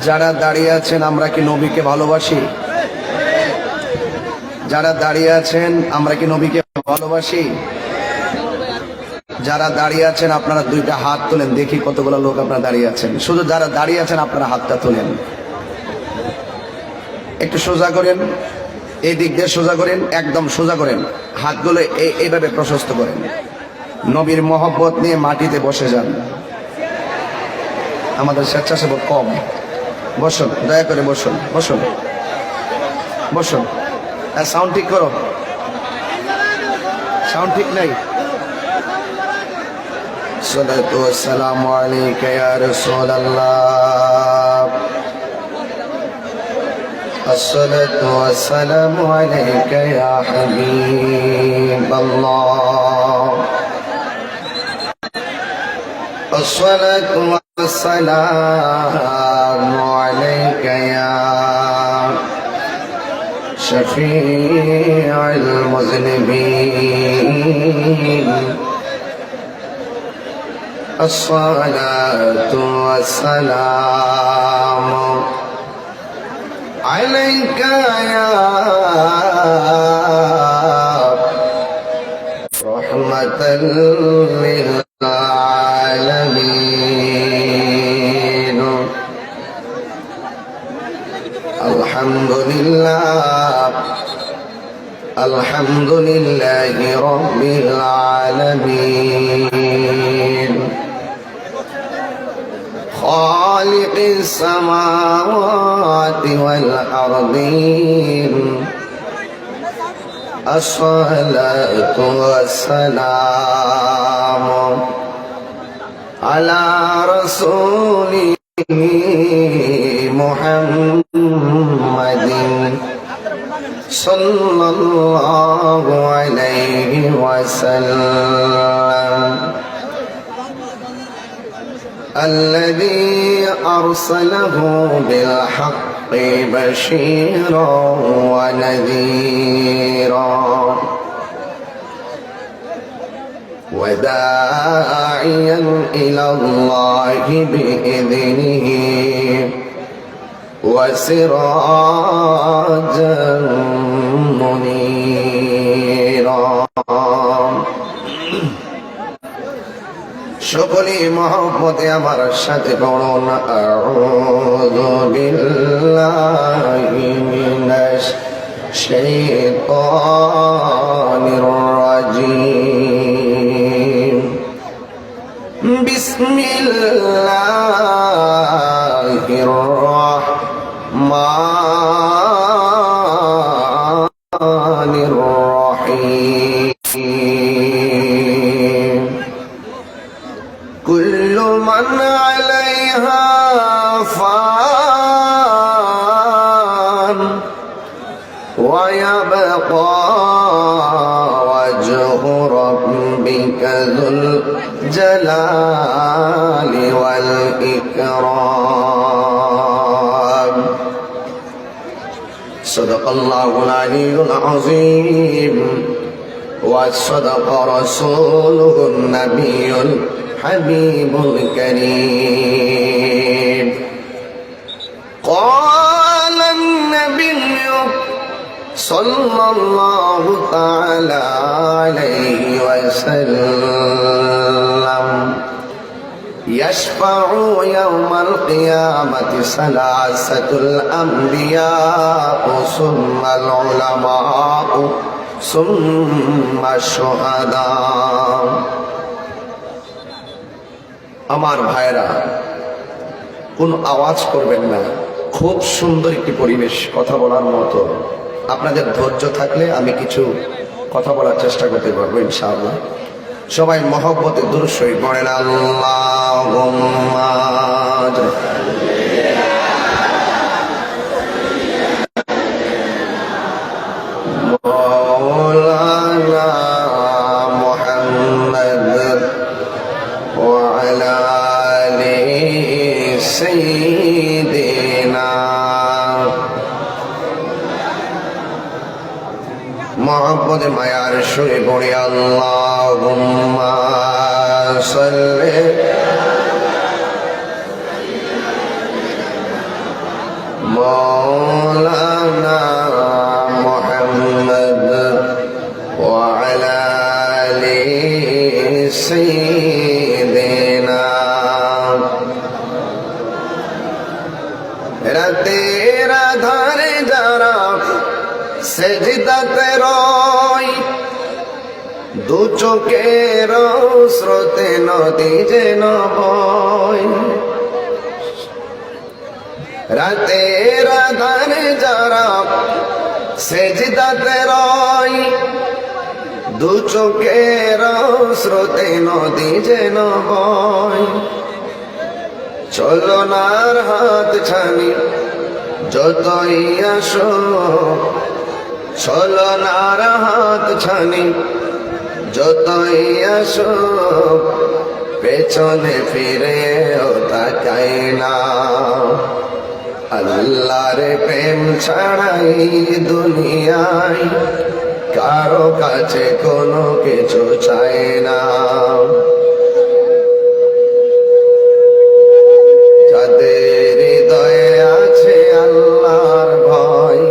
যারা দাঁড়িয়ে আছেন আমরা কি নবীকে ভালোবাসি? যারা দাঁড়িয়ে আছেন আমরা কি নবীকে ভালোবাসি? যারা দাঁড়িয়ে আছেন আপনারা দুইটা হাত তোলেন, দেখি কতগুলো লোক আপনারা দাঁড়িয়ে আছেন। শুধু যারা দাঁড়িয়ে আছেন আপনারা হাতটা তোলেন, একটু সোজা করেন, এই দিক দিয়ে সোজা করেন, একদম সোজা করেন, হাতগুলো এইভাবে প্রশস্ত করেন। নবীর মহব্বত নিয়ে মাটিতে বসে যান। আমাদের স্বেচ্ছাসেবক কম, বসুন, দয়া করে বসুন, বসুন, বসুন। সাউন্ড ঠিক করো, সাউন্ড ঠিক নাই। الصلاة والسلام عليك يا رسول الله، الصلاة والسلام عليك يا حبيب الله، الصلاة والسلام عليك يا شفيع المذنبين، الصلاة والسلام عليك يا رحمة للعالمين، الحمد لله، الحمد لله رب العالمين، خالق السماوات والأرضين، الصلاة والسلام على رسوله محمد صلى الله عليه وسلم، الذي أرسله بالحق بشيرا ونذيرا وداعيا إلى الله بإذنه وسراجا منيرا। সকলে মহব্বতে আমার সাথে পড়ুন, আউযু বিল্লাহি মিনাশ শাইতানির রাজীম, বিসমিল্লাহির রাহমানির রাহিম। كل من عليها فان ويبقى وجه ربك ذو الجلال والإكرام، صدق الله العلي العظيم، وصدق رسوله النبي الحبيب الكريم، قال النبي صلى الله تعالى عليه وسلم، يشفع يوم القيامة ثلاثة الأنبياء ثم العلماء ثم الشهداء। আমার ভাইরা, কোন আওয়াজ করবেন না, খুব সুন্দর একটি পরিবেশ, কথা বলার মতো। আপনাদের ধৈর্য থাকলে আমি কিছু কথা বলার চেষ্টা করতে পারবো ইনশাআল্লাহ। সবাই মহব্বতে দুরূদ শরীফ পড়েন, আল্লাহুম্মা মাওলানা মুহাম্মদ ওয়া আলা আলি সাইয়্যিদিনা। মহব্বতে মায়ার সুরে পড়ি, আল্লাহুম্মা সাল্লি مولانا محمد وعلى آل سيدنا রাতের আধারে যারা সেজদাতে রয় দু চোখের স্রোতে নদী যেন বয় রাতের আধারে যারা সেজদাতে রয় দু চোখের স্রোতে নদী যেন বয় চলনার হাত ছানি যতই আসো চলনার হাত ছানি যতই আসো পেছনে ফিরে তাকাই না আল্লাহর প্রেম ছাড়াই দুনিয়ায় কারো কাছে কোনো কিছু চাই না যাদের হৃদয়ে আছে আল্লাহর ভয়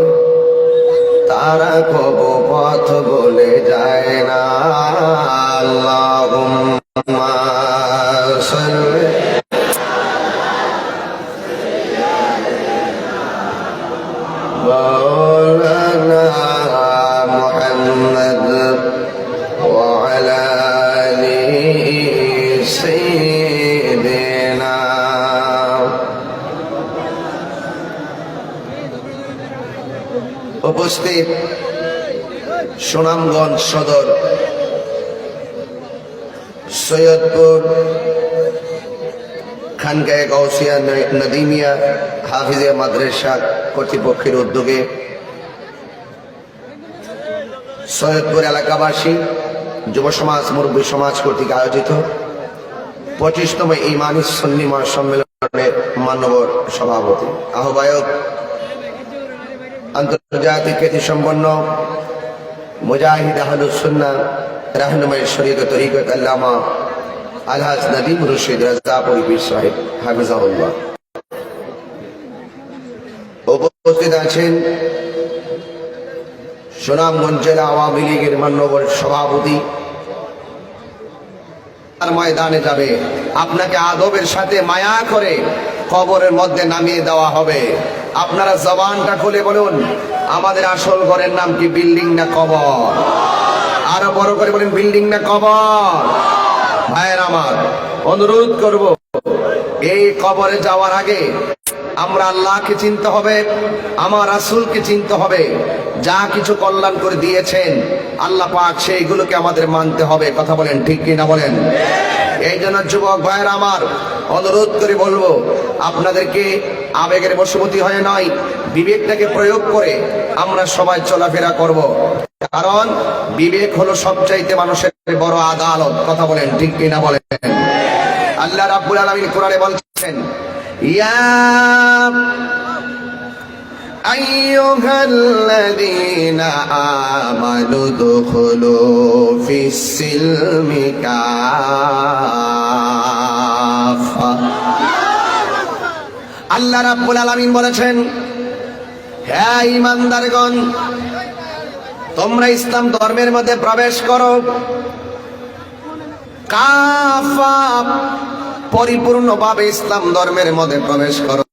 তারা কবু পথ বলে যায় না আল্লাহুম্মা সাল্লি মাওলানা মুহাম্মদ ওয়া আলা আলি সাইয়্যিদিনা উপস্থিত সুনামগঞ্জ সদর সৈয়দপুর খানকায়ে গাউসিয়া নদীমিয়া হাফিজিয়া মাদ্রাসা কর্তৃপক্ষের উদ্যোগে সৈয়দপুর এলাকাবাসী যুব সমাজ মুরব্বী সমাজ কর্তৃক আয়োজিত 25তম ইমানি সুন্নি মহাসম্মেলনের মাননীয় সভাপতি আহ্বায়ক আন্তর্জাতিক খ্যাতিসম্পন্ন মুজাহিদ আহলুস সুন্নাহ রাহনুমায়ে শরীয়ত তরিকত আল্লামা আলহাজ নদীম রশিদ রাজাপুরী পীর সাহেব হাফিজাহুল্লাহ উপস্থিত আছেন সুনামগঞ্জ জেলা আওয়ামী লীগের মাননীয় সভাপতি আর ময়দানে যাবে আপনাকে আদবের সাথে মায়া করে কবরের মধ্যে নামিয়ে দেওয়া হবে আপনারা জবানটা খুলে বলুন আমাদের আসল ঘরের নাম কি বিল্ডিং না কবর আরো বড় করে বলেন বিল্ডিং না কবর ভাইয়ের আমার অনুরোধ করব এই কবরে যাওয়ার আগে আমরা আল্লাহকে চিনতে হবে আমার রাসূলকে চিনতে হবে যা কিছু কল্যাণ করে দিয়েছেন আল্লাহ পাক সেইগুলোকে আমাদের মানতে হবে কথা বলেন ঠিক কি না বলেন এই জন্য যুবক ভাইয়ের আমার অনুরোধ করে বলবো আপনাদেরকে আবেগের বশবর্তী হয়ে নয় বিবেকটাকে প্রয়োগ করে আমরা সবাই চলাফেরা করব কারণ বিবেক হলো সবচাইতে মানুষের বড় আদালত কথা বলেন ঠিক কি না বলেন আল্লাহ রাব্বুল আলামিন কোরআনে বলছেন ইয়া আইয়ুহাল্লাযীনা আমানু দুখুলু ফিস-সিলমি কাফা আল্লাহ রাব্বুল আলামিন বলেছেন হে ঈমানদারগণ তোমরা ইসলাম ধর্মের মধ্যে প্রবেশ করো কাফা পরিপূর্ণভাবে ইসলাম ধর্মের মধ্যে প্রবেশ করো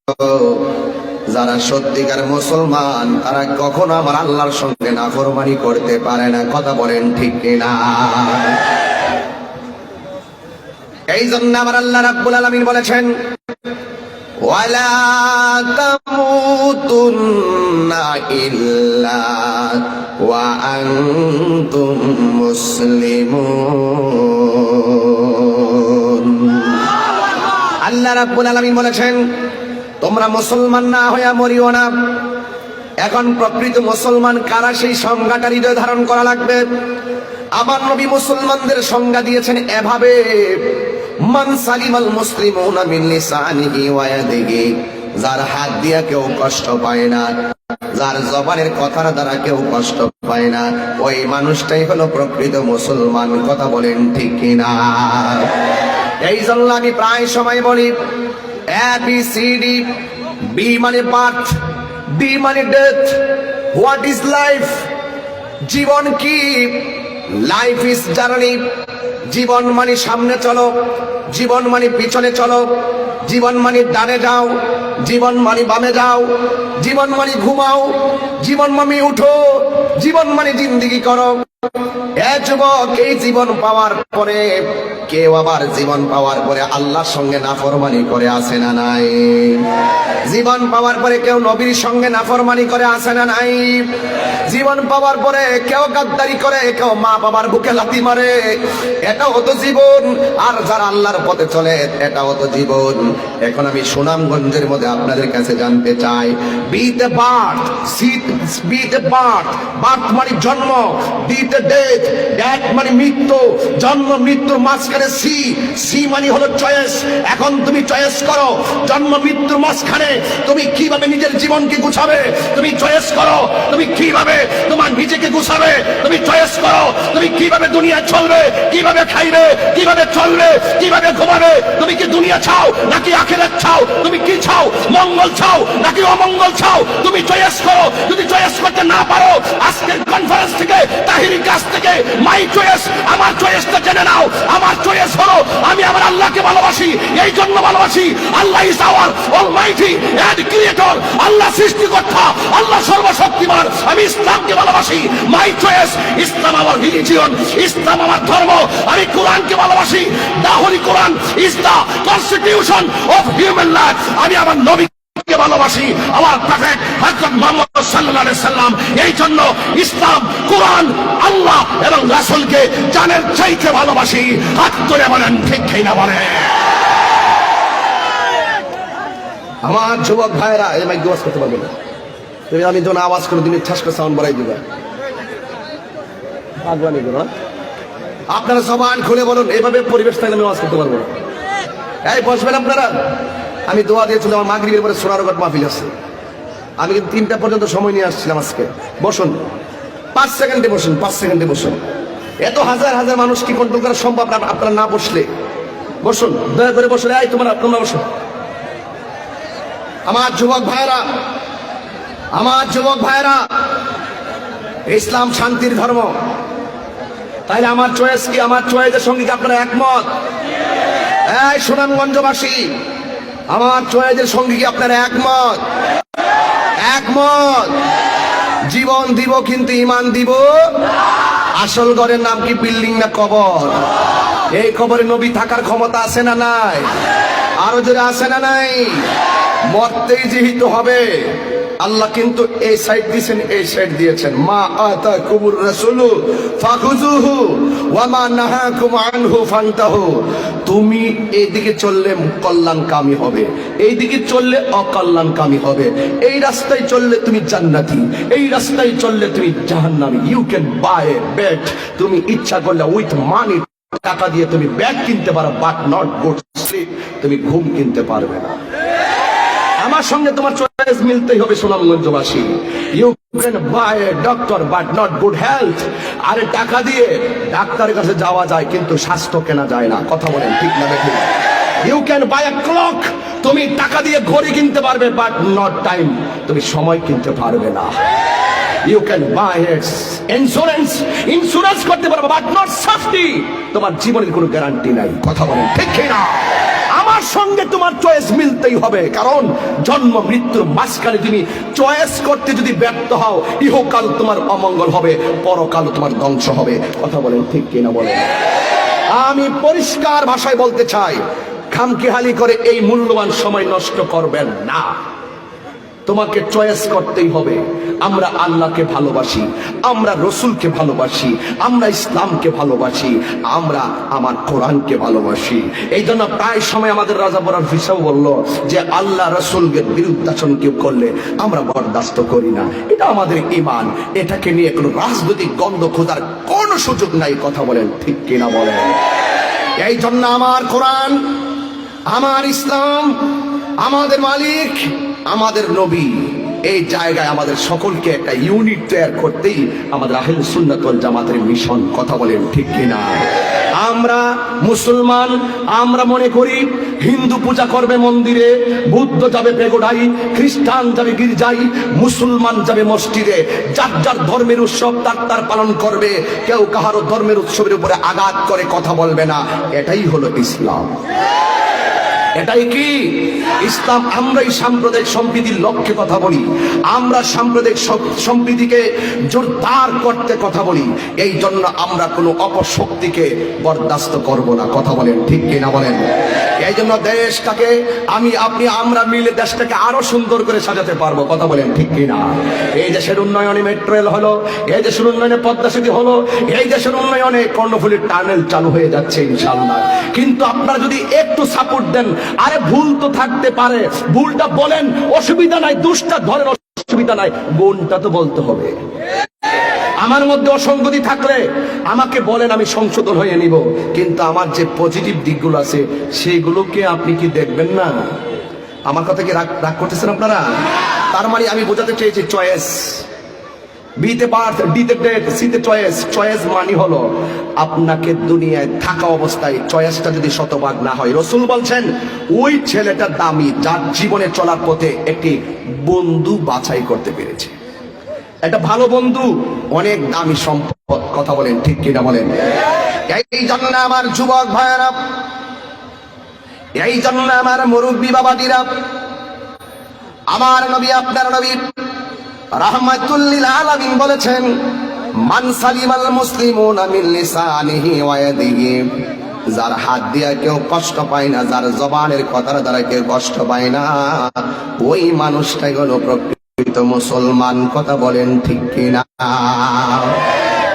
যারা সত্যিকার মুসলমান তারা কখনো আমার আল্লাহর সঙ্গে নাফরমানি করতে পারে না কথা বলেন ঠিক কিনা এই জন্য আমার আল্লাহ রাব্বুল আলামিন বলেছেন ওয়ালা তামুতুন্না ইল্লা ওয়া আনতুম মুসলিমুন আল্লাহ রাব্বুল আলামিন বলেছেন তোমরা মুসলমান না হইয়া মরিও না এখন প্রকৃত মুসলমান কারা সেই সংজ্ঞাটা হৃদয়ে ধারণ করা লাগবে আমার নবী মুসলমানদের সংজ্ঞা দিয়েছেন এভাবে মান সালিমাল মুসলিমুনা মিন লিসানিহি ওয়া ইয়াদিহি যার হাত দিয়া কেউ কষ্ট পায় না যার জবানের কথার দ্বারা কেউ কষ্ট পায় না ওই মানুষটাই হলো প্রকৃত মুসলমান কথা বলেন ঠিক কিনা এই জন্য আমি প্রায় সময় বলি ABCD B মানে পাঠ ডি মানে ডেথ। What is life? জীবন কি? Life is journey. জীবন মানে সামনে চলো, জীবন মানে পিছনে চলো, জীবন মানে ডানে যাও, জীবন মানে বামে যাও, জীবন মানে ঘুমাও, জীবন মানে উঠো, জীবন মানে জিন্দেগি করো। যুবক, এই জীবন পাওয়ার পরে কেউ আবার জীবন পাওয়ার পরে আল্লাহর সঙ্গে নাফরমানি করে আসে না নাই? জীবন পাওয়ার পরে কেউ নবীর সঙ্গে নাফরমানি করে আসে না নাই? জীবন পাওয়ার পরে কেউ গাদ্দারি করে, কেউ মা বাবার বুকে লাথি মারে। এটাও তো জীবন। আর যারা আল্লাহর পথে চলে এটাও তো জীবন। এখন আমি সুনামগঞ্জের মধ্যে আপনাদের কাছে জানতে চাই, B the birth, B the birth. Birth মানে জন্ম, বি দ্য ডেথ, ডেথ মানে মৃত্যু। জন্ম মৃত্যুর মাঝখানে সি, সি মানে হলো চয়েস। এখন তুমি চয়েস করো, জন্ম মৃত্যুর মাঝখানে তুমি কিভাবে নিজের জীবনকে গুছাবে। তুমি চয়েস করো তুমি কিভাবে তোমার নিজেকে গুছাবে। তুমি চয়েস করো তুমি কিভাবে দুনিয়া চলবে, কিভাবে খাইবে, কিভাবে চলবে, কিভাবে ঘুমাবে। তুমি কি দুনিয়া চাও নাকি আখিরাত চাও? তুমি কি চাও? মঙ্গল চাও নাকি অমঙ্গল চাও? তুমি চয়েস করো। যদি চয়েস করতে না পারো, আজকের কনফারেন্স থেকে, তাহিরি কাছ থেকে মাই চয়েস, আমার চয়েসটা জেনে নাও। আমার চয়েস হলো আমি আমার আল্লাহকে ভালোবাসি। এই জন্য ভালোবাসি, Allah is our almighty and creator. Allah সৃষ্টিকর্তা, আল্লাহ সর্বশক্তিমান। আমি ইসলামকে ভালোবাসি। মাই চয়েস, ইসলাম আমার রিলিজিয়ন, ইসলাম আমার ধর্ম। আমি কোরআনকে ভালোবাসি। The holy Quran is the constitution of human life. আমি আমার নবীকে ভালোবাসি, আমার প্রফেট হযরত মুহাম্মদ সাল্লাল্লাহু আলাইহি সাল্লাম। এই জন্য ইসলাম, কোরআন, আল্লাহ এবং রাসূলকে জানের চাইতে ভালোবাসি। হাত তুলে বলেন ঠিক কিনা বলেন। আমার যুবক ভাইরা, এই মাইক দোয়াজ করতে পারবে না। তুমি আমি যখন আওয়াজ করে তুমি ঠাস করে সাউন্ড বাড়াই দিবা। আগুয়ানি করো। আপনারা জবান খুলে বলুন, এইভাবে পরিবেশ থাকলে আমি আওয়াজ করতে পারবো না। এই বসবেন আপনারা। আমি দোয়া দিয়েছিলাম, আমার মাগরিবের পরে সোনারঘাট মাহফিল আছে। আমি কিন্তু 3টা পর্যন্ত সময় নিয়ে আসছিলাম আজকে। বসুন, 5 সেকেন্ডে বসুন, 5 সেকেন্ডে বসুন। এত হাজার হাজার মানুষ কি কন্ট্রোল করা সম্ভব না? আপনারা না বসলে বসুন, দয়া করে বসুন। এই তোমরা বসুন। আমার যুবক ভাইরা, আমার যুবক ভাইরা, ইসলাম শান্তির ধর্ম। তাইলে আমার চয়েস কি? আমার চয়েসের সঙ্গে কি আপনারা একমত? এই সুনামগঞ্জবাসী, আমার চয়েসের সঙ্গে কি আপনারা একমত? একমত। জীবন দিব কিন্তু ইমান দিব। আসল ঘরের নাম কি? বিল্ডিং না কবর? এই কবরে নবী থাকার ক্ষমতা আছে না নাই? আরো জোরে আছে না নাই? মরতেই যেহেতু হবে। আল্লাহ কিন্তু এই সাইড দিয়েছেন, এই সাইড দিয়েছেন। মা আতাকুমুর রাসূলু ফাখুযুহু ওয়া মা নাহাকুম আনহু ফান্তাহু। তুমি এইদিকে চললে কল্যাণকামী হবে, এইদিকে চললে অকল্যাণকামী হবে। এই রাস্তায় চললে তুমি জান্নাতি, এই রাস্তায় চললে তুমি জাহান্নামী। You can buy a bed. তুমি ইচ্ছা করলে উইথ মানি, টাকা দিয়ে তুমি ব্যাগ কিনতে পারো, বাট নট গুড স্লিপ। তুমি ঘুম কিনতে পারবে না। আমার সঙ্গে তোমার চয়েস মিলতেই হবে সুনামগঞ্জবাসী। You can buy a doctor but not good health. আরে টাকা দিয়ে ডাক্তারের কাছে যাওয়া যায় কিন্তু স্বাস্থ্য কেনা যায় না। কথা বলেন ঠিক না বেঠিক? You can buy a clock. তুমি টাকা দিয়ে ঘড়ি কিনতে পারবে বাট নট টাইম। তুমি সময় কিনতে পারবে না। You can buy insurance, insurance করতে পারবে বাট নট সেফটি। তোমার জীবনের কোনো গ্যারান্টি নাই। কথা বলেন ঠিক কিনা? আমার সঙ্গে তোমার চয়েস মিলতেই হবে, কারণ জন্ম মৃত্যুর মাঝখানে তুমি চয়েস করতে যদি ব্যর্থ হও, ইহকাল তোমার অমঙ্গল হবে, পরকাল তোমার ধ্বংস হবে। কথা বলেন ঠিক কিনা বলেন? আমি পরিষ্কার ভাষায় বলতে চাই, খামখেয়ালি করে এই মূল্যবান সময় নষ্ট করবেন না। তোমাকে চয়েস করতেই হবে। আমরা আল্লাহকে ভালোবাসি, আমরা রসুলকে ভালোবাসি, আমরা ইসলামকে ভালোবাসি, আমরা আমার কোরআনকে ভালোবাসি। এই জন্য প্রায় সময় আমাদের রাজা বরার ফিসাও বলল যে আল্লাহ রসুলকে বিরুদ্ধাচরণ কেউ করলে আমরা বরদাস্ত করি না। এটা আমাদের ঈমান। এটাকে নিয়ে কোনো রাজনৈতিক গন্ধ খোঁজার কোন সুযোগ নাই। কথা বলেন ঠিক কিনা বলেন? এই জন্য আমার কোরআন, আমার ইসলাম, আমাদের মালিক, আমাদের নবী, এই জায়গায় আমাদের সকলকে একটা ইউনিট তৈরি করতেই আমাদের আহলে সুন্নাত ওয়াল জামাতের মিশন। কথা বলেন ঠিক কিনা? আমরা মুসলমান, আমরা মনে করি হিন্দু পূজা করবে মন্দিরে, বুদ্ধ যাবে পেগোডাই, খ্রিস্টান যাবে গির্জায়, মুসলমান যাবে মসজিদে। যার যার ধর্মের উৎসব তার তার পালন করবে, কেউ কাহারও ধর্মের উৎসবের উপরে আঘাত করে কথা বলবে না। এটাই হলো ইসলাম। এটাই কি ইসলাম? আমরাই সাম্প্রদায়িক সম্প্রীতির লক্ষ্যে কথা বলি, আমরা সাম্প্রদায়িক সম্প্রীতিকে জোরদার করতে কথা বলি। এই জন্য আমরা কোনো অপশক্তিকে বরদাস্ত করব না। কথা বলেন ঠিক কিনা বলেন? এই জন্য দেশটাকে আমি আপনি আমরা মিলে দেশটাকে আরো সুন্দর করে সাজাতে পারবো। কথা বলেন ঠিক কিনা? এই দেশের উন্নয়নে মেট্রো রেল হলো, এই দেশের উন্নয়নে পদ্মা সেতু হলো, এই দেশের উন্নয়নে কর্ণফুলীর টানেল চালু হয়ে যাচ্ছে ইনশাআল্লাহ। কিন্তু আপনারা যদি একটু সাপোর্ট দেন, আরে ভুল তো থাকতে পারে, ভুলটা বলেন, অসুবিধা নাই, দুষ্টা ধরেন, অসুবিধা নাই, গুণটা তো বলতে হবে। আমার মধ্যে অসঙ্গতি থাকলে আমাকে বলেন, আমি সংশোধন হয়ে নিব। কিন্তু আমার যে পজিটিভ দিকগুলো আছে সেগুলোকে আপনি কি দেখবেন না? আমার কথা কি রাগ করতেছেন আপনারা? তার মানে আমি বোঝাতে চেয়েছি চয়েস, বিতে বার্থ, ডিতে ডেট, সিতে চয়েস। চয়েস মানে হলো আপনাকে দুনিয়ায় থাকা অবস্থায় চয়েসটা যদি শতভাগ না হয়, রসুল বলছেন ওই ছেলেটা দামি যার জীবনে চলার পথে একটি বন্ধু বাছাই করতে পেরেছে। একটা ভালো বন্ধু অনেক দামি সম্পদ। কথা বলেন ঠিক কিনা বলেন? এই জন্য আমার যুবক ভাইয়েরা, এই জন্য আমার মুরব্বী বাবাজিরা, আমার নবী আপনার নবী রাহমাতুল লিল আলামিন বলেছেন, মান সালিমাল মুসলিমুনা মিন লিসানিহি ওয়া ইয়াদিহি, যার হাত দিয়ে কেউ কষ্ট পায় না, যার জবানের কথার দ্বারা কেউ কষ্ট পায় না, ওই মানুষটাই হলো প্রকৃত মুসলমান। কথা বলেন ঠিক কিনা?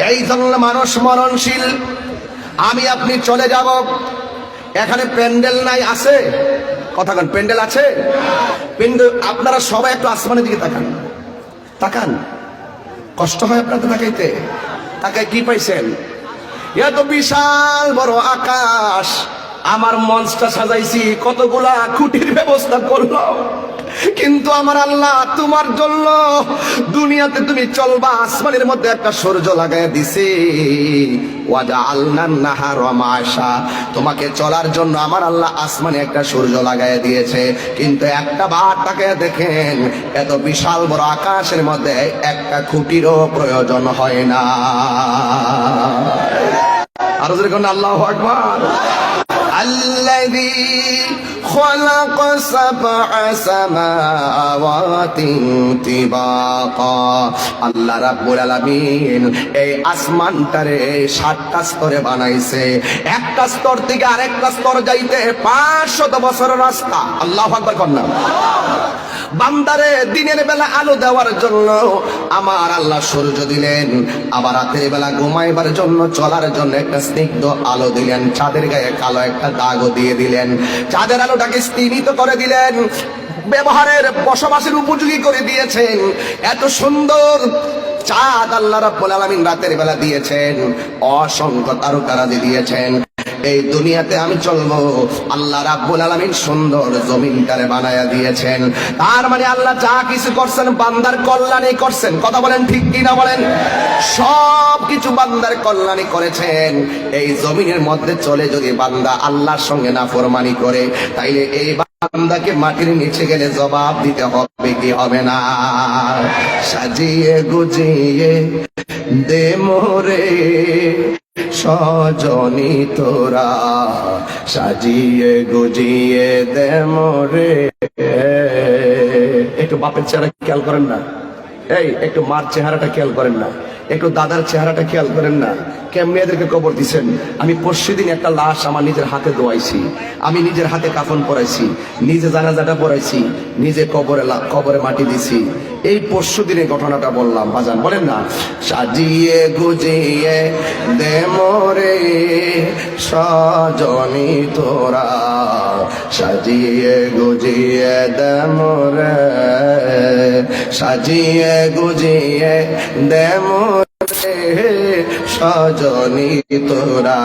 এই জন্য মানুষ মরণশীল। আমি আপনি চলে যাব, এখানে প্যান্ডেল নাই, আছে? কথা বলেন, প্যান্ডেল আছে? প্যান্ডেল আপনারা সবাই একটু আসমানের দিকে তাকান, তাকান। কষ্ট হয় আপনাদের তাকাইতে? তাকায় কি পাইছেন? এত বিশাল বড় আকাশ, আমার মঞ্চটা সাজাইছি, কতগুলা খুঁটির ব্যবস্থা করলাম, কিন্তু আমার আল্লাহ তোমার জন্য দুনিয়াতে তুমি চলবা, আসমানের মধ্যে একটা সূর্য লাগাই দিছে। ওয়াজআলনান নাহারা মাশা, তোমাকে চলার জন্য আমার আল্লাহ আসমানে একটা সূর্য লাগাই দিয়েছে। কিন্তু একটা বার তাকায় দেখেন, এত বিশাল বড় আকাশের মধ্যে একটা খুঁটিরও প্রয়োজন হয় না। আরো যেরকম আল্লাহু আকবার। الذي خلق سبع سماوات طباقا, আল্লাহ রাব্বুল আলামিন এই আসমানটারে 7টা স্তরে বানাইছে। একটা স্তর থেকে আরেকটা স্তর যাইতে 500 বছরের রাস্তা। আল্লাহু আকবার কন্যা। বান্দারে দিনের বেলা আলো দেওয়ার জন্য আমার আল্লাহ সূর্য দিলেন, আবার রাতের বেলা ঘুমাইবার জন্য চলার জন্য একটা স্নিগ্ধ আলো দিলেন, চাঁদের গায়ে কালো একটা দাগও দিয়ে দিলেন, চাঁদের আলোটাকে স্তিমিত করে দিলেন, ব্যবহারের বসবাসের উপযোগী করে দিয়েছেন। এত সুন্দর চাঁদ আল্লাহ রাব্বুল আলামিন রাতের বেলা দিয়েছেন, অসংখ্য তারকারাজি দিয়েছেন। এই দুনিয়াতে আমি চলবো, আল্লাহ রাব্বুল আলামিন সুন্দর জমিনটারে বানায়া দিয়েছেন। তার মানে আল্লাহ যা কিছু করছেন বান্দার কল্যাণে করছেন। কথা বলেন ঠিক কিনা বলেন? সব কিছু বান্দার কল্যাণে করেছেন। এই জমিনের মধ্যে চলে যদি বান্দা আল্লাহর সঙ্গে নাফরমানি করে, তাইলে এই বান্দাকে মাটির নিচে গেলে জবাব দিতে হবে কি হবে না? সাজিয়ে গুজিয়ে দে মোরে সজনী তোরা, সাজিয়ে গুজিয়ে দে মোরে। একটু বাপের চেহারা খেয়াল করেন না? এই একটু মার চেহারাটা খেয়াল করেন না? একটু দাদার চেহারাটা খেয়াল করেন না? কেমনি এদেরকে কবর দিচ্ছেন। আমি পরশুদিন একটা লাশ আমার নিজের হাতে দোয়াইছি, আমি নিজের হাতে কাফন পরাইছি, নিজে জানাজাটা পরাইছি, নিজে কবরে মাটি দিছি। এই পরশুদিনের ঘটনাটা বললাম। বাজান বলেন না, সাজিয়ে গুজিয়ে দে মোরে সজনী তোরা, সাজিয়ে গুজিয়ে দে মোরে, সাজিয়ে গুজিয়ে দে মোরে সজনী তোরা,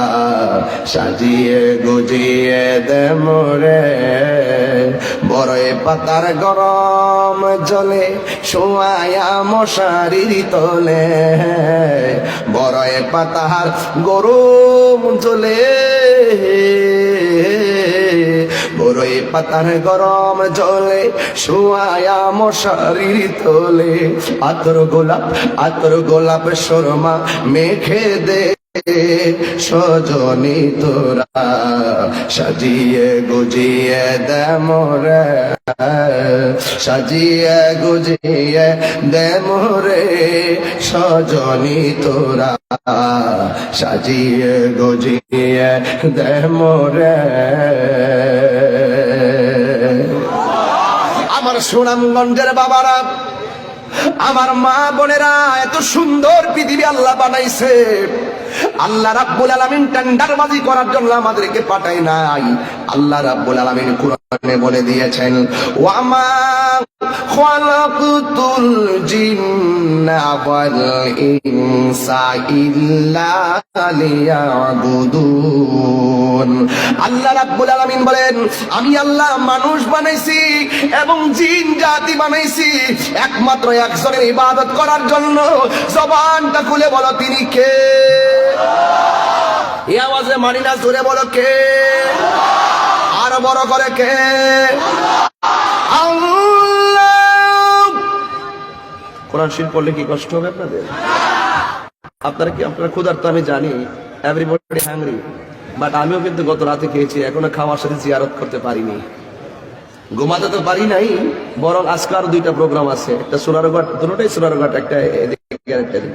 সাজিয়ে গুজিয়ে দে মোরে। বড়ই পাতার গরম জলে শোয়ায়া মশারির তলে, বড়ই পাতার গরম জলে বড়ই পাতার গরম জলে শুয়ায়া মশারির তোলে আতর গোলাপ শর্মা মেখে দে সজনী তোরা সাজিয়ে গুজিয়ে দে মোরে সাজিয়ে গুজিয়ে দে মোরে সজনী তোরা সাজিয়ে গুজিয়ে দে মোরে। আমার সুনামগঞ্জের বাবারা, আমার মা বোনেরা, এত সুন্দর পৃথিবী আল্লাহ বানাইছে। আল্লাহ রাব্বুল আলামিন টেন্ডারবাজি করার জন্য আমাদেরকে পাঠায় নাই। আল্লাহ রাব্বুল আলামিন কুরআনে বলে দিয়েছেন, ওয়া মা খালাকতুল জিন্না ওয়াল ইনসা ইল্লা লিয়াবুদুন। আল্লাহ রাব্বুল আলামিন বলেন, আমি আল্লাহ মানুষ বানাইছি এবং জিন জাতি বানাইছি একমাত্র একজনের ইবাদত করার জন্য। জবানটা খুলে বলো তিনি কে? এই আওয়াজে মানি না, জোরে বলো কে? আর বড় করে কে? আল্লাহ। কোরআন শরীফ পড়লে কি কষ্ট হবে আপনাদের? আপনারা ক্ষুধার্ত আমি জানি, এভরিবডি হ্যাংরি, বাট আমিও কিন্তু গত রাতে খেয়েছি, এখনো খাওয়ার সাথে জিয়ারত করতে পারিনি। ঘুমাতে তো পারি নাই, বরং আজকে আরো 2টা প্রোগ্রাম আছে, একটা সোনারঘাট, দুটোটাই সোনারঘাট, একটা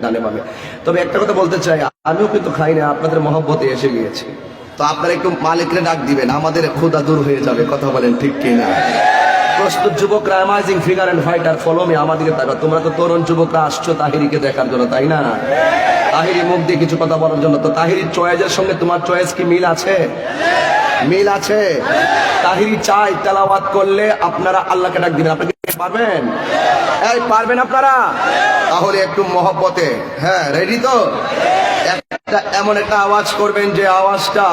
ডানে বামে। তবে একটা কথা বলতে চাই, আমিও কিন্তু খাই না, আপনাদের মহব্বতে এসে গিয়েছি। তো আপনারা একটু মালিকরে ডাক দিবেন, আমাদের ক্ষুধা দূর হয়ে যাবে। কথা বলেন ঠিক কিনা? প্রস্তুত যুবকরা, amazing figure and fighter, follow me, আমাদেরকে তাকা। তোমরা তো তরুণ যুবকরা আসছো তাহিরিকে দেখার জন্য, তাই না? তাহিরি মুখ দিয়ে কিছু কথা বলার জন্য। তো তাহিরির চয়েসের সঙ্গে তোমার চয়েস কি মিল আছে? মিল আছে? তাহিরি চাই তেলাওয়াত করলে আপনারা আল্লাহকে ডাক দিবেন। আপনারা কি পারবেন? এই পারবেন আপনারা? তাহলে একটু মহব্বতে, হ্যাঁ রেডি তো? একটা এমন একটা আওয়াজ করবেন যে আওয়াজটা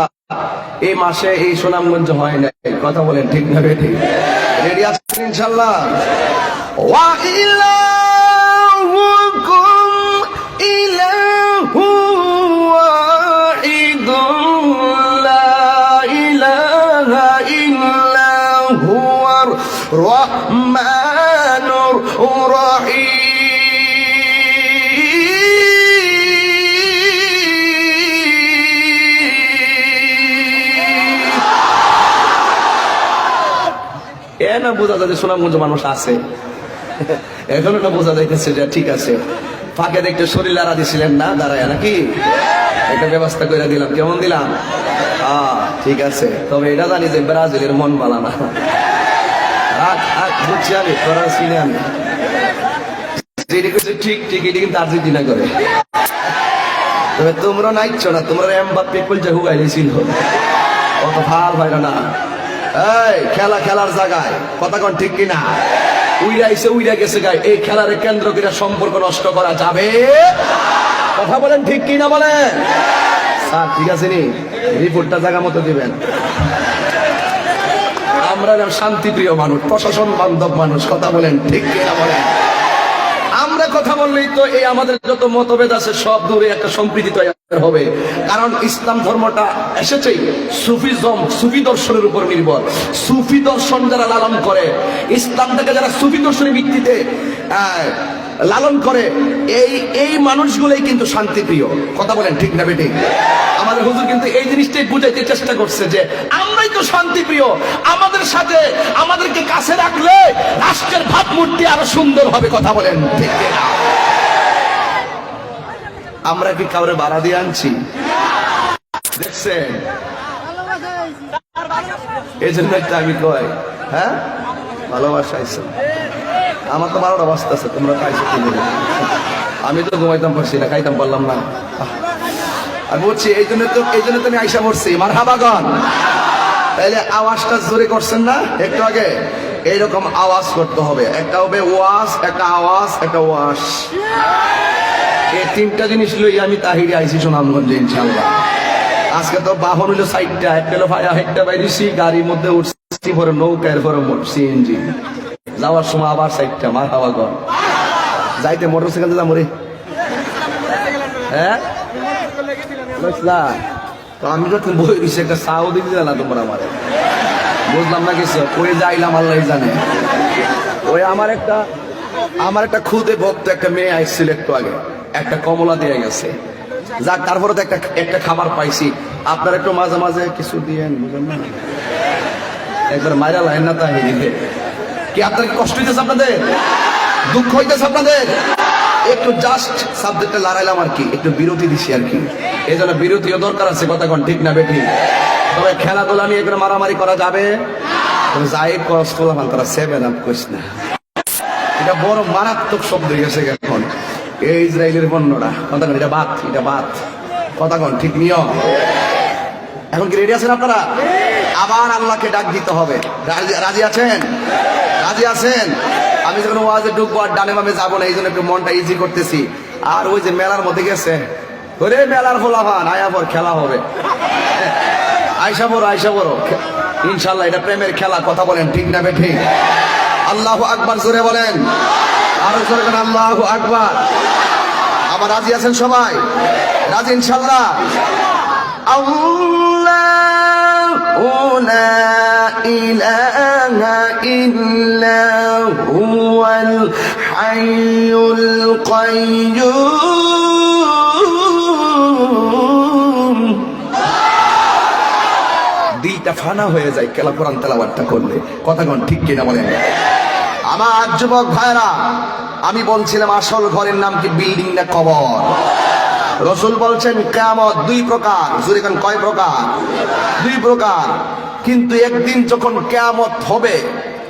এই মাসে এই সুনামগঞ্জ হয় না। কথা বলেন ঠিক না? রেডি? রেডি আছেন ইনশাআল্লাহ? ওয়া ইলাহুকুম ইলাহু ওয়াহিদুন লা ইলাহা ইল্লা হুয়ার রহমানুর রহিম। না বোঝা যায় যে সুনামগঞ্জ মানুষ আছে, এখন না বোঝা যাইতেছে যে ঠিক আছে। ফাঁকে দেখতে শরীর লাড়া দিছিলেন না দাঁড়ায়, নাকি একটা ব্যবস্থা করে দিলাম। কেমন দিলাম? ঠিক আছে। তবে এটা জানি যে ব্রাজিলের মন বালা না। বুঝছি আমি, তোরা চিনি আমি, ঠিক ঠিক, এটি কিন্তু আর্জেন্টিনা করে। তবে তোমরা নাইছো না, তোমরা এমবাপ্পে কলজা হুগাইলেছিল, অত ভাল ভাইরা না। এই খেলার জায়গায় কথা কন ঠিক কিনা? উইরা গেছে গায়ে, এই খেলার কেন্দ্র কিনা সম্পর্ক নষ্ট করা যাবে? কথা বলেন ঠিক কিনা বলেন? স্যার ঠিক আছে নি, রিপোর্টটা জায়গা মতো দিবেন। আমরা শান্তিপ্রিয় মানুষ, প্রশাসন বান্ধব মানুষ। কথা বলেন ঠিক কিনা বলেন? আমরা কথা বললেই তো এই আমাদের যত মতভেদ আছে সব দূরে একটা সম্প্রীতি তৈরি হবে। কারণ ইসলাম ধর্মটা এসেছেই সুফি দর্শনের উপর নির্ভর। সুফি দর্শন যারা লালন করে, ইসলামটাকে যারা সুফি দর্শনের ভিত্তিতে লালন করে, এই মানুষগুলোই কিন্তু শান্তিপ্রিয়। কথা বলেন ঠিক না বেঠিক? আমাদের হুজুর কিন্তু এই জিনিসটাই বুঝাইতে চেষ্টা করছে যে আমরাই তো শান্তিপ্রিয়, আমাদের সাথে আমাদেরকে কাছে রাখলে রাষ্ট্রের ভাবমূর্তি আরো সুন্দর হবে। কথা বলেন ঠিক না? আমরা কি কাউরে বাড়া দিয়ে আনছি? দেখছেন? এই জন্য আমি কই, হ্যাঁ ভালোবাসা আইসো। আমার তো 12টা বাজতে আছে, তোমরা খাইছো কি? আমি তো ঘুমাইতাম পারছি না, খাইতাম পারলাম না। আর বলছি এই জন্য তো আমি আইসা পড়ছি। মারহাবাগন। তাইলে আওয়াজটা জোরে করছেন না একটু আগে? এইরকম আওয়াজ করতে হবে। একটা হবে ওয়াজ, একটা আওয়াজ, একটা ওয়াশ। এই 3টা জিনিস লই আমি তাহিরি আইছি সুনামগঞ্জে ইনশাআল্লাহ। আজকে তো বাহন হইলো 4টা, একটা হলো একটা বাইরেছি, গাড়ির মধ্যে উঠছি, পরে নৌকা, এরপরে সিএনজি। যাওয়ার সময় আবার 4টা। মারহাবাগন। যাইতে মোটরসাইকেল দিলাম রে, হ্যাঁ তো আমি যখন বই দিচ্ছি একটা চাও দিতে না তোমরা আমার। বুঝলাম না কিছু, কই যাইলাম আল্লাহ জানে। ওই আমার একটা খুদে ভক্ত একটা মেয়ে আসছিল একটু আগে, একটা কমলা দিয়ে গেছে। যাক, তারপরে তো একটা খাবার পাইছি। আপনার একটু মাঝে মাঝে কিছু দিয়েন, বুঝলেন না? একবার মাইরা লাইন না তাই কি আপনার কষ্ট হইতেছে? আপনাদের দুঃখ হইতেছে? আপনাদের একটু জাস্ট সাবজেক্টে লড়াইলাম আর কি, একটু বিরতি দিছি আর কি। এই জন্য বিরতিও দরকার আছে, কথা কোন ঠিক না বেঠিক? তবে খেলাধুলা নিয়ে এখানে মারামারি করা যাবে? যাই কষ্ট হলাম তারা 7 আপ করিস না, এটা বড় মারাত্মক শব্দ হয়ে গেছে এখন। এই ইসরায়েলের পণ্যটা কথা কন, এটা বাদ কথা কন ঠিক নিয়ম। এখন কি রেডি আছেন আপনারা? আবার আল্লাহকে ডাক দিতে হবে। রাজি আছেন? রাজি আছেন? আমি যখন ওয়াজে ঢুকবো আর ডানে বামে যাবো না, এই জন্য একটু মনটা ইজি করতেছি। আর ওই যে মেলার মধ্যে গেছে, ওরে মেলার ফোলাফান আয়াবর খেলা হবে, আয়সা বড় ইনশাল্লাহ। এটা প্রেমের খেলা, কথা বলেন ঠিক না বেঠিক? আল্লাহু আকবার জোরে বলেন, আরো জোরে বলেন আল্লাহু আকবার। আবার রাজি আছেন সবাই? রাজি ইনশাল্লাহ? আল্লাহু লা ইলাহা ইল্লা হুয়াল হাইয়ুল কাইয়্যুম। দিলটা ফানা হয়ে যায় কেলা কোরআন তেলাওয়াতটা করলে, কথা কোন ঠিক কিনা বলেন? আমার যুবক ভাইরা, আমি বলছিলাম আসল ঘরের নাম কি বিল্ডিং না কবর? রাসূল বলছেন কিয়ামত 2 প্রকার। জোরে কোন কয় প্রকার? 2 প্রকার। কিন্তু একদিন যখন কিয়ামত হবে,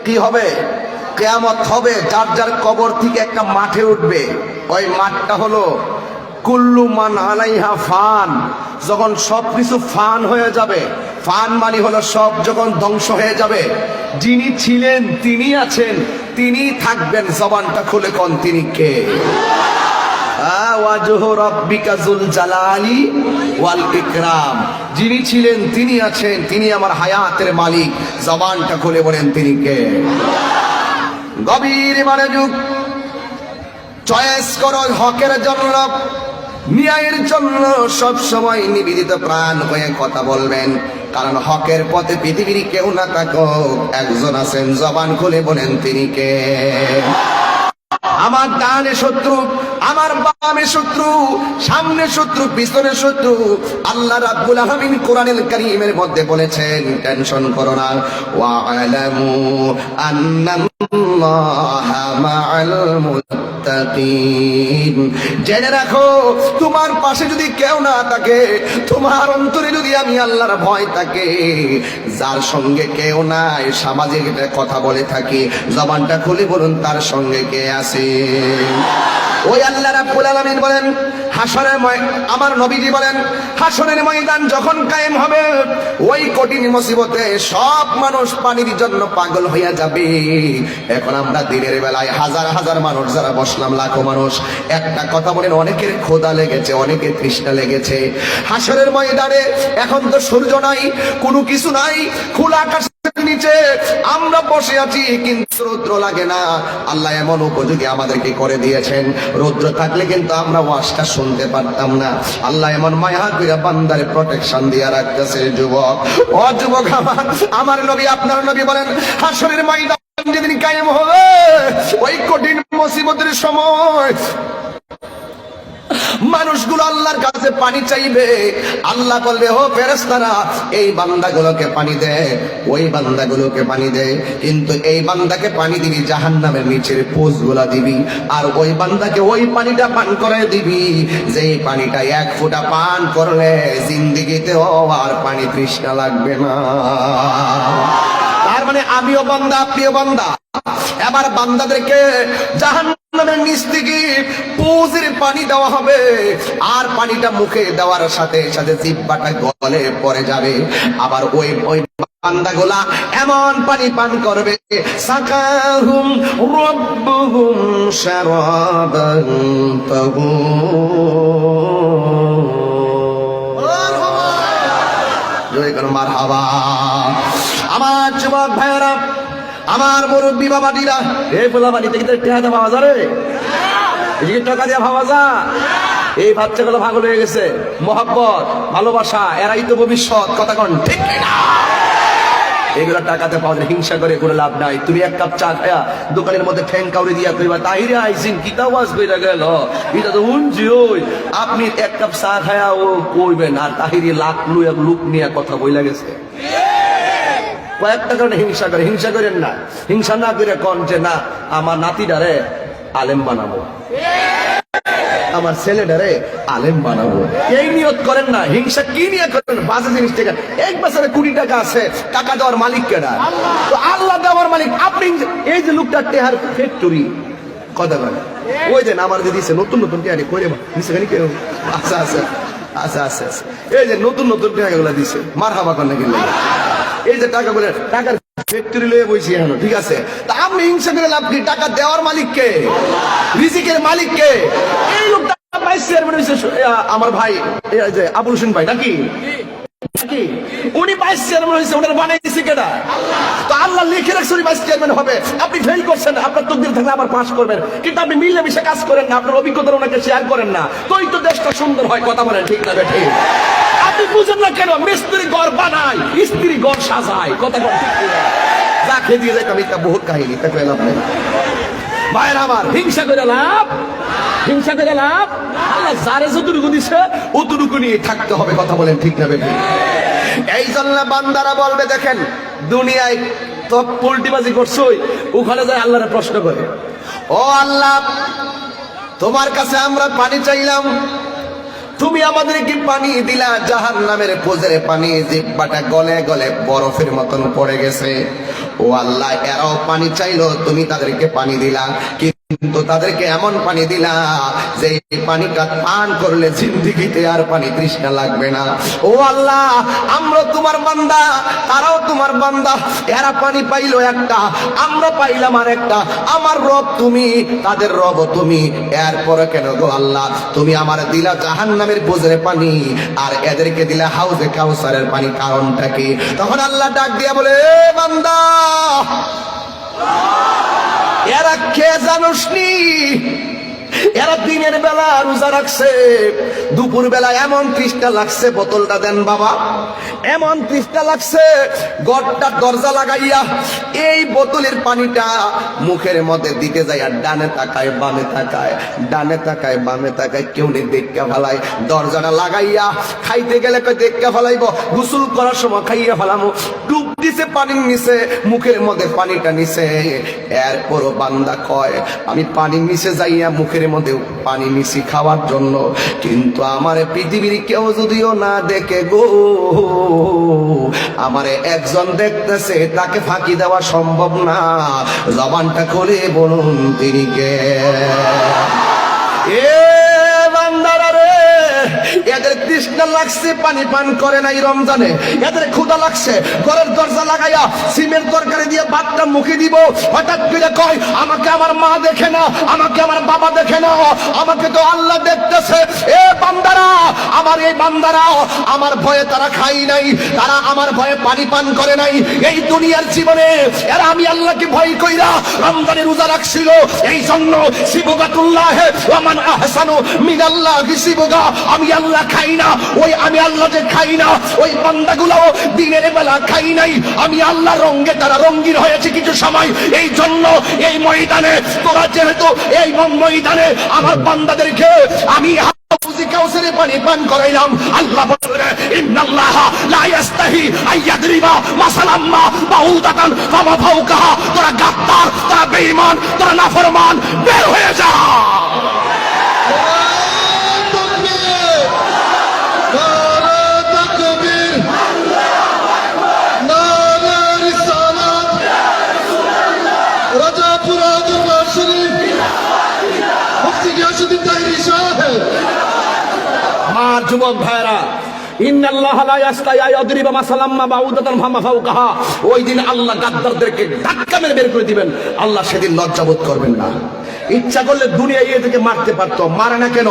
কি হবে? কিয়ামত হবে, যার যার কবর থেকে একটা মাঠে উঠবে। ওই মাঠটা হলো কুল্লু মান আলাইহা ফান। যখন সবকিছু ফান হয়ে যাবে, ফান মানে হলো সব যখন ধ্বংস হয়ে যাবে, যিনি ছিলেন তিনি আছেন, তিনি থাকবেন। জবানটা খুলে কোন তিনি কে? ওয়াজহু রাব্বিকা যুল জালালি ওয়াল ইকরাম। যিনি ছিলেন তিনি আছেন, তিনি আমার হায়াতের মালিক। জবানটা খুলে বলেন তিনি কে? গভীর মনোযোগ, চয়েস করো হকের জন্য, ন্যায়ের জন্য সব সময় নিবেদিত প্রাণ হয়ে কথা বলবেন। কারণ হকের পথে পৃথিবীর কেউ না থাকুক, একজন আছেন। জবান খুলে বলেন তিনি কে? আমার ডানে শত্রু, আমার বামে শত্রু, সামনে শত্রু, পিছনে শত্রু। আল্লাহ রাব্বুল আলামিন কোরআনুল কারীমের মধ্যে বলেছেন, টেনশন করো না, ওয়া আলামু আন্নাল্লাহা মাআল মুত্তাকিন। জেনে রাখো, তোমার পাশে যদি কেউ না থাকে, তোমার অন্তরে যদি আমি আল্লাহর ভয় থাকে, যার সঙ্গে কেউ নাই, সামাজিক কথা বলে থাকি, জবানটা খুলে বলুন তার সঙ্গে কে আছে? ওই আল্লাহ রাব্বুল আলামিন বলেন, হাসরের আমার নবীজি বলেন, হাসরের ময়দান যখন কায়েম হবে, ওই কঠিন মুসিবতে সব মানুষ পানির জন্য পাগল হইয়া যাবে। এখন আমরা দিনের বেলায় হাজার হাজার মানুষ যারা বসলাম, লাখো মানুষ, একটা কথা বলেন, অনেকের ক্ষুধা লেগেছে, অনেকের তৃষ্ণা লেগেছে। হাসরের ময়দানে এখন তো সূর্য নাই, কোনো কিছু নাই, খোলা আকাশ নিচে আমরা বসে আছি, কিন্তু রৌদ্র লাগে না। আল্লাহ এমন উপযোগী আমাদেরকে করে দিয়েছেন, রৌদ্র থাকলে কিন্তু আমরা ওয়াজটা শুনতে পারতাম না। আল্লাহ এমন মায়া করে বান্দারে প্রোটেকশন দিয়ে রাখতেছে। যুবক, ও যুবক, আমার নবী, আপনার নবী বলেন, হাসরের ময়দান যেদিন কায়েম হবে, ওই কঠিন মুসিবতের সময় মানুষগুলো আল্লাহর কাছে পানি চাইবে। আল্লাহ বলবে, ও ফেরেশতারা, এই বান্দাগুলোকে পানি দে, ওই বান্দাগুলোকে পানি দে। কিন্তু এই বান্দাকে পানি দিবি, জাহান্নামের নিচের পোষগুলা দিবি, আর ওই বান্দাকে ওই পানিটা পান করে দিবি, যেই পানিটা 1 ফোঁটা পান করলে জিন্দেগিতেও আর পানি তৃষ্ণা লাগবে না। তার মানে আমিও বান্দা, আপনিও বান্দা। এবার বান্দাদেরকে জাহান্নামের নিচ থেকে পোজের পানি দেওয়া হবে, আর পানিটা মুখে দেওয়ার সাথে সাথে জিহ্বাটা গলে পড়ে যাবে। আবার ওই বান্দাগুলা এমন পানি পান করবে, সাকাহুম রাব্বুহুম শারাবান তাহুর। মারহাবা। আমার যুবক ভাইয়েরা, আমার মুরব্বী বাবাটিরা, এই পোলা বাড়িতে কিন্তু টাকা দিয়ে ভাবা যাবে, টাকা দিয়ে ভাবা যা। এই বাচ্চাগুলো পাগল হয়ে গেছে, মহব্বত, ভালোবাসা, এরাই তো ভবিষ্যৎ, কথা কন ঠিক না? এগুলা টাকাতে পাওয়া যায়, হিংসা করে কোনো লাভ নাই। তুমি এক কাপ চা খায়া দোকানের মধ্যে ঠ্যাং কাউরে দিয়া কইবা তাহিরে আইসিন কিতা ওয়াজ কইরা গেল, এটা তো শুনছি। ওই আপনি এক কাপ চা খায়া ও কইবেন, আর তাহিরে লাখ লুক নিয়ে কথা বইলা গেছে। কয়েকটা কারণে হিংসা করে, হিংসা করেন না। হিংসা না করে কন যে না আমার নাতিটারে আলেম বানাবো, আমার ছেলেটারে আলেম বানাবো, এই নিয়ত করেন না। হিংসা কি নিয়ে করেন? বাজে জিনিস থেকে এক বছরে 20 টাকা আছে, টাকা দেওয়ার মালিক কেনা? তো আল্লাহ দেওয়ার মালিক আপনি। এই যে লোকটা টেহার ফ্যাক্টরি কথা বলে, ওই যে আমার যে দিছে নতুন নতুন টেহারি করে দিছে খানি কেউ। আচ্ছা আচ্ছা আচ্ছা আচ্ছা আচ্ছা, এই যে নতুন নতুন টাকাগুলো দিছে, মার হাবা কর নাকি? এই যে টাকাগুলো টাকার ফ্যাক্টরি লয়ে বইছি এখন, ঠিক আছে? তা আপনি হিংসা করে লাভ কি? টাকা দেওয়ার মালিক কে? রিজিকের মালিক কে? এই লোকটা ভাইস চেয়ারম্যান হইছে আমার ভাই যে আবুল হোসেন ভাই নাকি, উনি ভাইস চেয়ারম্যান হয়েছে, ওনার বানাইছে কেডা? তো আল্লাহ লিখে রাখছে উনি ভাইস চেয়ারম্যান হবে। আপনি ফেল করছেন, আপনার তকদির থাকলে আবার পাস করবেন, কিন্তু আপনি মিলেমিশে কাজ করেন না, আপনার অভিজ্ঞতা ওনাকে শেয়ার করেন না, তোই তো দেশটা সুন্দর হয়। কথা বলেন ঠিক না ঠিক? আপনি বুঝেন না কেন? মিস্ত্রি ঘর বানায়, স্ত্রী ঘর সাজায়। কথা বলেন ঠিক না? যা খেয়ে দিয়ে যাই আমি বহুত কাহিনী তাকে লাভ নেই। ভাইয়ের আমার, হিংসা করে লাভ, হিংসা করে লাভ। আল্লাহ যারে যতটুকু দিছে অতটুকু নিয়ে থাকতে হবে। কথা বলেন ঠিক না বেঠিক? এই জন্য বান্দারা বলবে দেখেন দুনিয়ায় তো পোল্টিবাজি করছই, ওখানে যায় আল্লাহরে প্রশ্ন করে, ও আল্লাহ তোমার কাছে আমরা পানি চাইলাম, তুমি আমাদেরকে পানি দিলা জাহান্নামের পোজের পানি, জিহ্বাটা গলে গলে বরফের মতন পড়ে গেছে। ও আল্লাহ এরাও পানি চাইলো, তুমি তাদেরকে পানি দিলা, কিন্তু তাদেরকে এমন পানি দিলা যে পানিটা পান করলে জিন্দেগিতে আর পানি তৃষ্ণা লাগবে না। ও আল্লাহ আমরা তোমার বান্দা, তারাও তোমার বান্দা, এরা পানি পাইলো একটা, আমরা পাইলাম আর একটা। আমার রব তুমি, তাদের রব তুমি, এরপরে কেন গো আল্লাহ তুমি আমার দিলা জাহান্নামের পোজরে পানি আর এদেরকে দিলা হাউজে কাউসারের পানি, কারণটা কি? তখন আল্লাহ ডাক দিয়া বলে, এ বান্দা এরা কে জানোসনি? এরা দিনের বেলা রোজা রাখছে, দুপুর বেলা এমন তৃষ্ণা লাগছে, বোতলটা দেন বাবা, এমন তৃষ্ণা লাগছে গড়টার দরজা লাগাইয়া এই বোতলের পানিটা মুখের মধ্যে দিতে যায়, আর ডানে তাকায় বামে তাকায়, ডানে তাকায় বামে তাকায়, কেউ নেই দেখা ফেলায়, দরজাটা লাগাইয়া খাইতে গেলে কই দেখা ফেলাইব, গোসল করার সময় খাইয়া ফেলামো, ডুব দিছে পানির নিচে, মুখের মধ্যে পানিটা নিছে। এরপরও বান্দা কয় আমি পানির নিচে যাইয়া মুখের মধ্যে পানি নিছি খাওয়ার জন্য, কিন্তু আমার পৃথিবীর কেউ যদিও না দেখে গো, আমারে একজন দেখতেছে, তাকে ফাঁকি দেওয়া সম্ভব না। জবানটা খুলে বলুন তিনি কে? এ বান্দারা রে, এদের তৃষ্ণা লাগছে, পানি পান করে নাই রমজানে, এদের ক্ষুধা লাগছে, ঘরের দরজা লাগাইয়া সিমের তরকারি দিয়ে ভাতটা মুখে দিব, হঠাৎ করে কয় আমাকে আমার মা দেখে না, আমাকে আমার বাবা দেখে না, আমাকে তো আল্লাহ দেখতেছে। এ বান্দারা, আমার এই বান্দারা আমার ভয়ে তারা খাই নাই, তারা আমার ভয়ে পানি পান করে নাই। এই দুনিয়ার জীবনে এরা আমি আল্লাহকে ভয় কইরা রমজানে রোজা রাখছিল, এই জন্য সিবগাতুল্লাহ ওয়া মান আহসানু মিনাল্লাহি সিবগা, আমি আল্লাহ খাই না, ওই আমি আল্লাহ যে খাই না, ওই বান্দাগুলো দিনের বেলা খাই নাই, আমি আল্লাহ রঙে তারা রঙিন হয়েছে কিছু সময়। এই জন্য এই ময়দানে তোরা যেহেতু এই ময়দানে আমার বান্দাদেরকে আমি কাউসারের পানি পান করাইলাম। আল্লাহ বলে ইন্নাল্লাহা লা ইস্তাহি আইয়াদরিবা মাসালাম মা বাউদাতান ফামা ফাওকাহা। তোরা গাদ্দার, তোরা বেঈমান, তোরা নাফরমান, বের হয়ে যা। আমার যুবক ভাইরা, ইন্নাল্লাহা লা ইস্তাহি আইয়াদরিবা মাসালাম মা বাউদাতান ফামা ফাওকাহা, ওই দিন আল্লাহ গাদ্দারদেরকে ধাক্কা মেরে বের করে দিবেন। আল্লাহ সেদিন লজ্জাবোধ করবেন না। ইচ্ছা করলে দুনিয়া থেকে মারতে পারতো, মারে না কেন?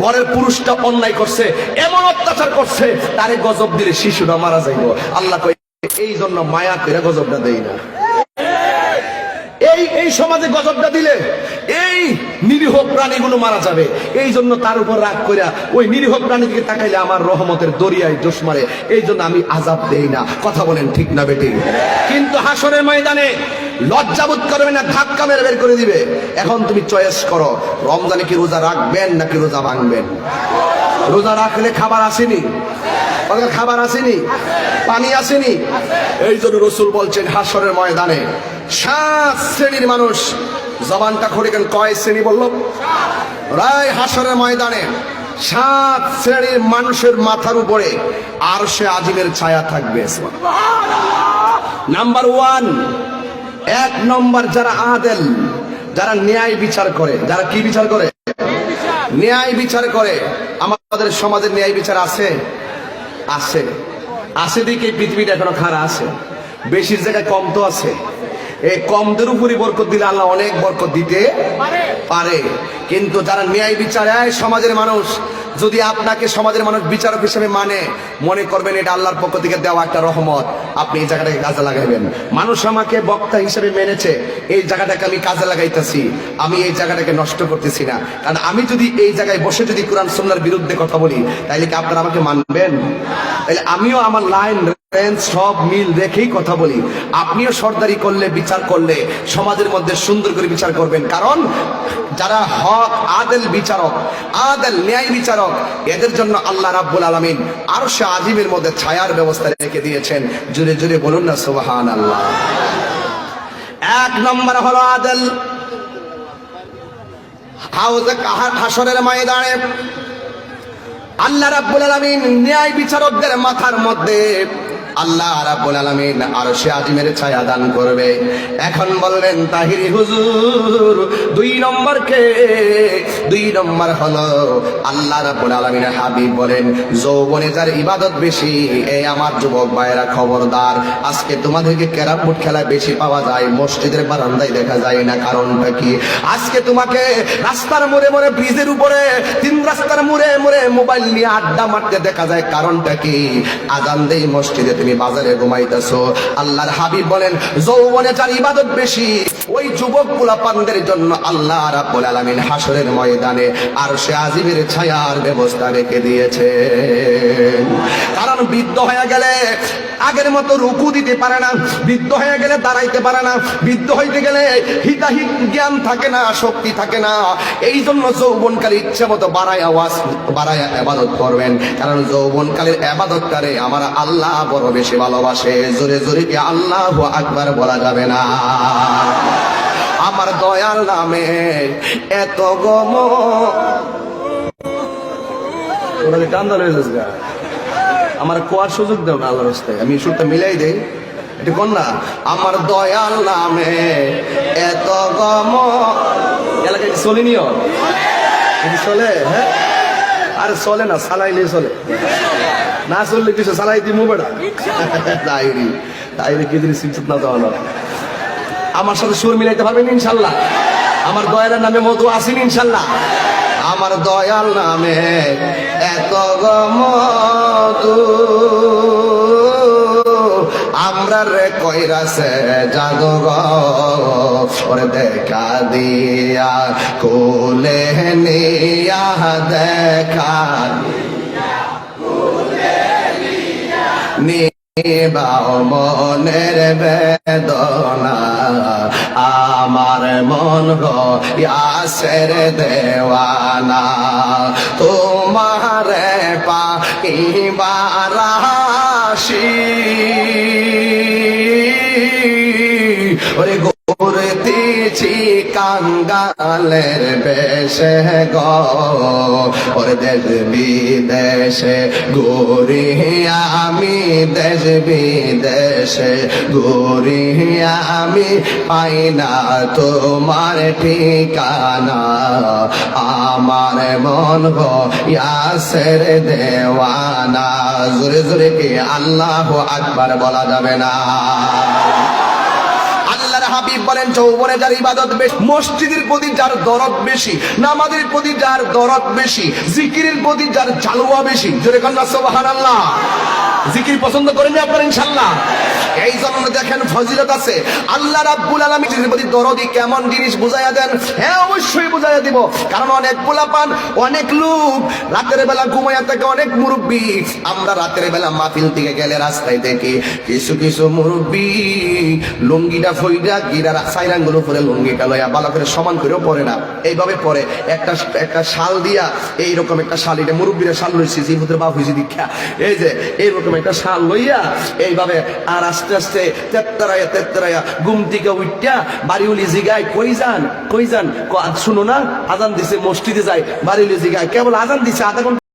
ঘরের পুরুষটা অন্যায় করছে, এমন অত্যাচার করছে, তারে গজব দিলে শিশুরা মারা যাইব। আল্লাহ কই এই জন্য মায়া করে গজবটা দেই না। এই এই সমাজে গজবটা দিলে এই নিরীহ প্রাণীগুলো মারা যাবে। এই জন্য তার উপর রাগ কইরা ওই নিরীহ প্রাণীকে তাকাইলে আমার রহমতের দরিয়ায় দোষ মারে, এই জন্য আমি আযাব দেই না। কথা বলেন ঠিক না বেঠিক? কিন্তু হাসরের ময়দানে লজ্জাবোধ করবে না, ধাক্কা মেরে বের করে দিবে। এখন তুমি চয়েস করো, রমজানে কি রোজা রাখবেন নাকি রোজা ভাঙবেন? রোজা রাখলে খাবার আসেনি, খাবার আসেনি, পানি আসেনি। এই জন্য রাসূল বলছেন হাসরের ময়দানে 7 শ্রেণীর মানুষ। জবানটা খুলে কেন, কয় শ্রেণী বলল? রায় হাসরের ময়দানে 7 শ্রেণীর মানুষের মাথার উপরে আরশে আজিমের ছায়া থাকবে। নাম্বার 1, 1 নম্বর যারা আদেল, যারা ন্যায় বিচার করে। যারা কি বিচার করে? ন্যায় বিচার করে। আমাদের সমাজে ন্যায় বিচার আছে? আছে, আছে দিকে পৃথিবীটা এখনো খারাপ আছে। বেশির জায়গায় কম তো আছে। এই কমদের উপরই বরকত দিলে আল্লাহ অনেক বরকত দিতে পারে। কিন্তু যারা ন্যায় বিচার, সমাজের মানুষ যদি আপনাকে সমাজের মানুষ বিচারক হিসেবে মানে, মনে করবেন এটা আল্লাহর পক্ষ থেকে দেওয়া একটা রহমত, আপনি এই জায়গাটাকে কাজে লাগাইবেন। মানুষ আমাকে বক্তা হিসেবে মেনেছে, এই জায়গাটাকে আমি কাজে লাগাইতেছি, আমি এই জায়গাটাকে নষ্ট করতেছি না। কারণ আমি যদি এই জায়গায় বসে যদি কোরআন সুন্নাহর বিরুদ্ধে কথা বলি, তাইলে কি আপনারা আমাকে মানবেন? তাইলে আমিও আমার লাইন সব মিল রেখেই কথা বলি। আপনিও সরদারি করলে, বিচার করলে সমাজের মধ্যে সুন্দর করে বিচার করবেন। কারণ যারা হক আদেল বিচারক, আদেল ন্যায় বিচারক, এদের জন্য আল্লাহ রাব্বুল আলামিন আরশে আজিমের মধ্যে ছায়ার ব্যবস্থা রেখে দিয়েছেন। জোরে জোরে বলুন না সুবহানাল্লাহ। 1 নম্বর হলো আদেল। হাউজে হাসরের ময়দানে আল্লাহ রাব্বুল আলামিন ন্যায় বিচারকদের মাথার মধ্যে আল্লাহ রাব্বুল আলামিন আরশে আজিমের ছায়া দান করবে। এখন বললেন তাহিরি হুজুর 2 নম্বর কে? 2 নম্বর হলো আল্লাহ রাব্বুল আলামিনের হাবিব বলেন, যৌবনে যার ইবাদত বেশি। এই আমার যুবক ভাইরা খবরদার, আজকে তোমাদেরকে ক্যারাম বোর্ড খেলায় বেশি পাওয়া যায়, মসজিদের বারান্দায় দেখা যায় না। কারণটা কি? আজকে তোমাকে রাস্তার মোড়ে মোড়ে, ব্রিজের উপরে, 3 রাস্তার মোড়ে মোড়ে মোবাইল নিয়ে আড্ডা মারতে দেখা যায়। কারণটা কি? আজান দেই মসজিদে, তুমি বাজারে ঘুমাইতেছো। আল্লাহর হাবিব বলেন, যৌবনে যার ইবাদত বেশি, ওই যুবক পোলাপানদের জন্য আল্লাহ রাব্বুল আলামিন হাসরের ময়দানে আরশে আজিমের ছায়ার ব্যবস্থা রেখে দিয়েছে। কারণ বৃদ্ধ হয়ে গেলে আগের মতো রুকু দিতে পারে না, বৃদ্ধ হয়ে গেলে দাঁড়াইতে পারে না, বৃদ্ধ হইতে গেলে হিতাহিত জ্ঞান থাকে না, শক্তি থাকে না। এই জন্য যৌবনকালে ইচ্ছা মতো বাড়ায় ইবাদত করবেন। কারণ যৌবনকালের ইবাদতটারে আমার আল্লাহ বড় বেশি ভালোবাসে। জোরে জোরে কি আল্লাহু আকবার বলা যাবে না? আমার দয়াল নামে এত গম, ওরা কান্দাল হয়ে যাচ্ছে। আমার কোয়ার সুযোগ দেও না আল্লাহর রাস্তায়, আমি সুরটা মিলাই দেই। এটা কোন না? আমার দয়াল নামে এত গম। এলাকায় চলিনিও চলে? হ্যাঁ, আরে চলে না, চালাইলে চলে না, চললে কিছু চালাই দিমু বেড়া। তাইরি তাইরি কি জিনিস না যাওয়া না। আমার সাথে সুর মিলাইতে পারবেন ইনশাল্লাহ? আমার দয়ালের নামে মধু আসেন ইনশাল্লাহ? আমার দয়াল নামে এত গমধু আমরা রে কইরাছে জাদুঘর দেখা দিয়া কোলে নিয়া দেখা নিবাও মনের বেদনা আমার মন ইয়াসের দেওয়ানা তোমারে পাইবার আশি ওরে ঘুরতেছি কাঙ্গালের বেশে গো ওরে দেশ বিদেশে ঘুরি আমি, দেশ বিদেশে ঘুরি আমি, পাই না তোমার ঠিকানা আমার মন গো ইয়াসের দেওয়ানা। জোরে জোরে কি আল্লাহু আকবার বলা যাবে না? আল্লাহর হাবিব বলেন, যৌবনে যার ইবাদত বেশি, মসজিদের প্রতি যার দরদ বেশি, নামাজের প্রতি যার দরদ বেশি, জিকিরের প্রতি যার জালওয়া বেশি, জোরে কান্না সুবহানাল্লাহ। জিকির পছন্দ করেন না আপনারা ইনশাআল্লাহ? এই জন্য দেখেন ফজিলত আছে। আল্লাহ রাব্বুল আলামিনের প্রতি দরদি কেমন জিনিস বুঝাইয়া দেন। হ্যাঁ অবশ্যই বুঝাইয়া দিব, কারণ অনেক পোলাপান, অনেক লোক রাতের বেলা ঘুমাইয়া থাকে, অনেক মুরব্বী। আমরা রাতের বেলা মাহফিল থেকে গেলে রাস্তায় দেখি কিছু কিছু মুরব্বী লুঙ্গিটা ফইরা গিরার সাইরাঙ্গুলো পরে লুঙ্গিটা লইয়া ভালো করে সমান করেও পরে না, এইভাবে পরে একটা শাল দিয়া, এইরকম একটা শাল, এটা মুরব্বীরা শাল লইছে জীবদের বাপ হয়েছে দীক্ষা, এই যে এইরকম একটা শাল লইয়া এইভাবে আর আস্তে আস্তে তেত্তরাইয়া ঘুম থেকে উঠা বাড়িউলি জিগায় কই যান শুনো না আজান দিছে, মসজিদে যায়, বাড়িউলি জিগায় কেবল আজান দিছে, আধা ঘন্টা